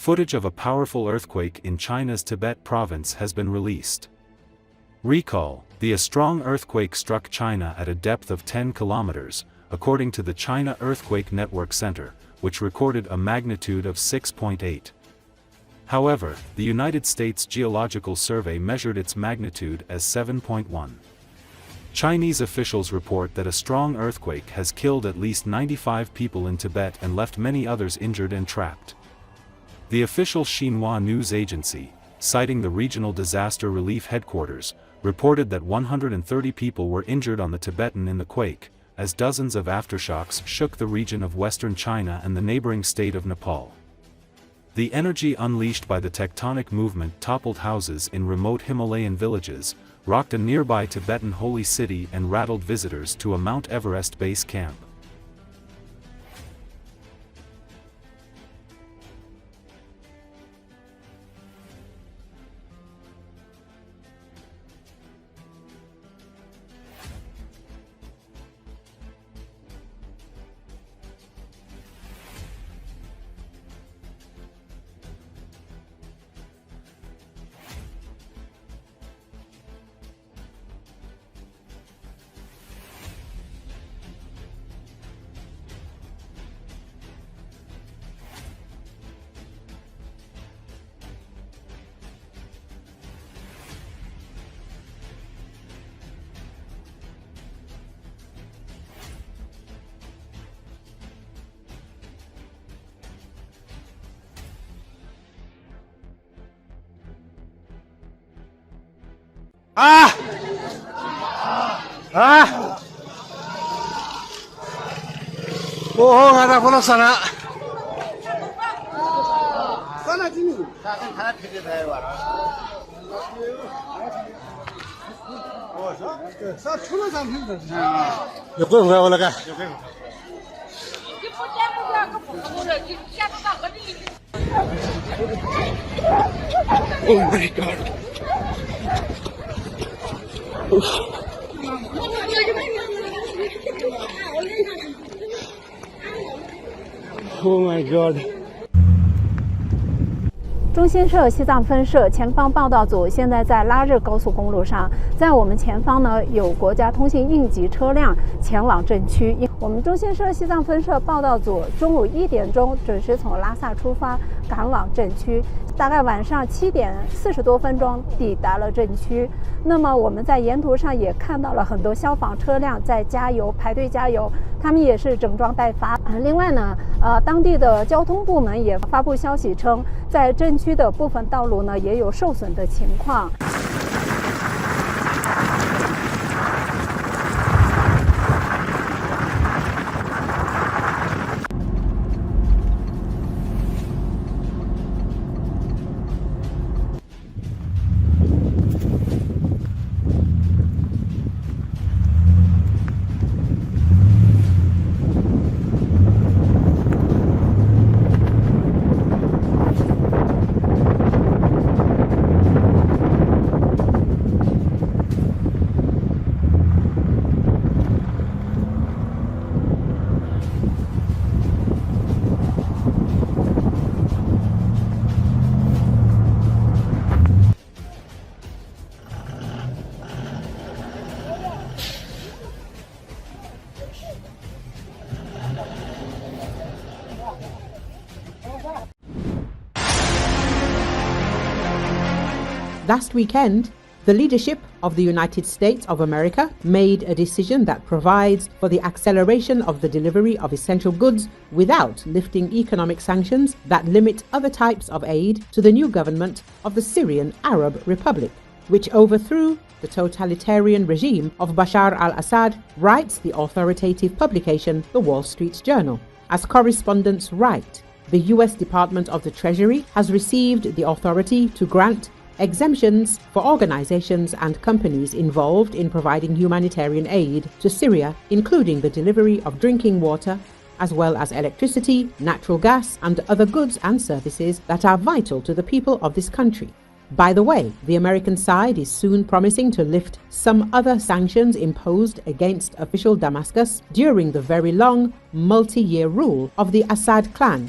footage of a powerful earthquake in China's Tibet province has been released. Recall, the strong earthquake struck China at a depth of 10 kilometers, according to the China Earthquake Network Center, which recorded a magnitude of 6.8. However, the United States Geological Survey measured its magnitude as 7.1. Chinese officials report that a strong earthquake has killed at least 95 people in Tibet and left many others injured and trapped. The official Xinhua news agency, citing the regional disaster relief headquarters, reported that 130 people were injured on the Tibetan in the quake, as dozens of aftershocks shook the region of western China and the neighboring state of Nepal. The energy unleashed by the tectonic movement toppled houses in remote Himalayan villages, rocked a nearby Tibetan holy city and rattled visitors to a Mount Everest base camp. Oh, nggak ada pulau sana. Sana sini. Oh my God. Oh my God. 中新社西藏分社前方报道组现在在拉日高速公路上，在我们前方呢有国家通信应急车辆前往震区。我们中新社西藏分社报道组中午1点钟准时从拉萨出发，赶往震区。大概晚上7点40多分钟抵达了震区。那么我们在沿途上也看到了很多消防车辆在加油，排队加油，他们也是整装待发。另外呢，当地的交通部门也发布消息称，在震区的部分道路呢也有受损的情况。Last weekend, the leadership of the United States of America made a decision that provides for the acceleration of the delivery of essential goods without lifting economic sanctions that limit other types of aid to the new government of the Syrian Arab Republic, which overthrew the totalitarian regime of Bashar al-Assad, writes the authoritative publication The Wall Street Journal. As correspondents write, the US Department of the Treasury has received the authority to grant exemptions for organizations and companies involved in providing humanitarian aid to Syria, including the delivery of drinking water, as well as electricity, natural gas, and other goods and services that are vital to the people of this country. By the way, the American side is soon promising to lift some other sanctions imposed against official Damascus during the very long, multi-year rule of the Assad clan.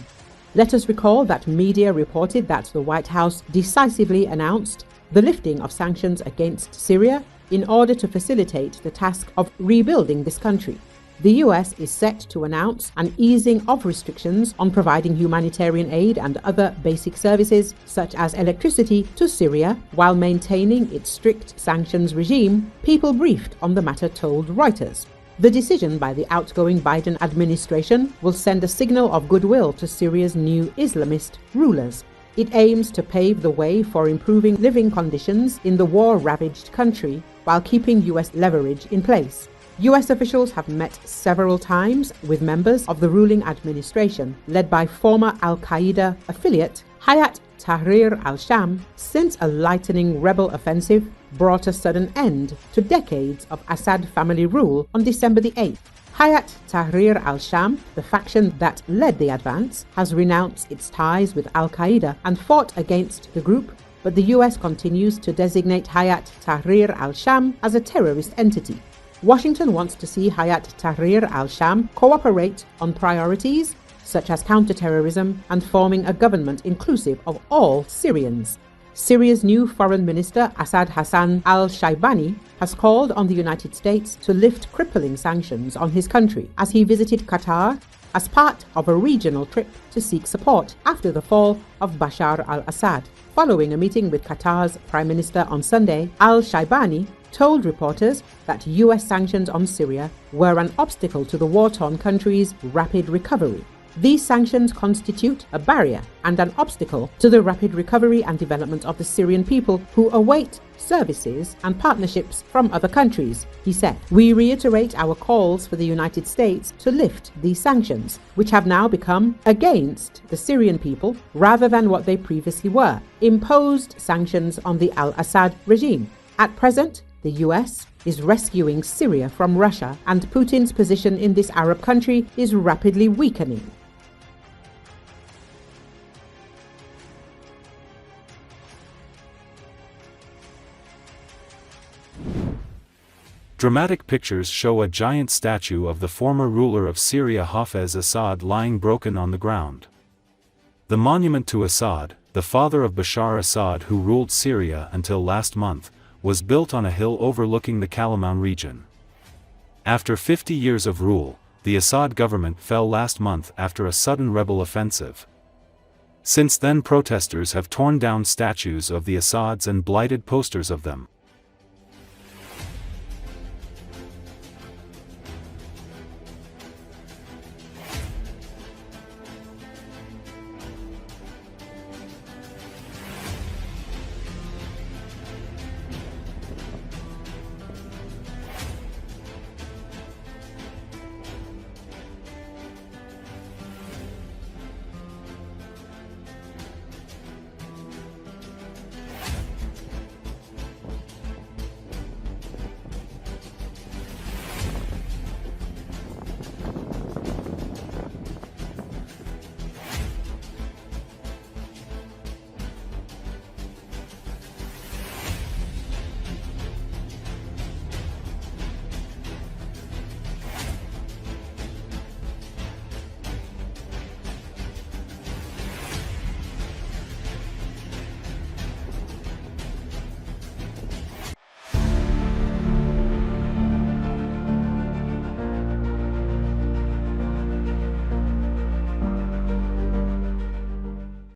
Let us recall that media reported that the White House decisively announced the lifting of sanctions against Syria in order to facilitate the task of rebuilding this country. The US is set to announce an easing of restrictions on providing humanitarian aid and other basic services, such as electricity, to Syria, while maintaining its strict sanctions regime, people briefed on the matter told Reuters. The decision by the outgoing Biden administration will send a signal of goodwill to Syria's new Islamist rulers. It aims to pave the way for improving living conditions in the war-ravaged country while keeping US leverage in place. US officials have met several times with members of the ruling administration, led by former al-Qaeda affiliate Hayat Tahrir al-Sham, since a lightning rebel offensive brought a sudden end to decades of Assad family rule on December the 8th. Hayat Tahrir al-Sham, the faction that led the advance, has renounced its ties with al-Qaeda and fought against the group, but the US continues to designate Hayat Tahrir al-Sham as a terrorist entity. Washington wants to see Hayat Tahrir al-Sham cooperate on priorities such as counterterrorism and forming a government inclusive of all Syrians. Syria's new foreign minister, Assad Hassan al-Shaibani, has called on the United States to lift crippling sanctions on his country as he visited Qatar as part of a regional trip to seek support after the fall of Bashar al-Assad. Following a meeting with Qatar's Prime Minister on Sunday, al-Shaibani told reporters that US sanctions on Syria were an obstacle to the war-torn country's rapid recovery. These sanctions constitute a barrier and an obstacle to the rapid recovery and development of the Syrian people who await services and partnerships from other countries, he said. We reiterate our calls for the United States to lift these sanctions, which have now become against the Syrian people rather than what they previously were, imposed sanctions on the al-Assad regime. At present, the US is rescuing Syria from Russia, and Putin's position in this Arab country is rapidly weakening. Dramatic pictures show a giant statue of the former ruler of Syria Hafez Assad lying broken on the ground. The monument to Assad, the father of Bashar Assad who ruled Syria until last month, was built on a hill overlooking the Kalaman region. After 50 years of rule, the Assad government fell last month after a sudden rebel offensive. Since then, protesters have torn down statues of the Assads and blighted posters of them.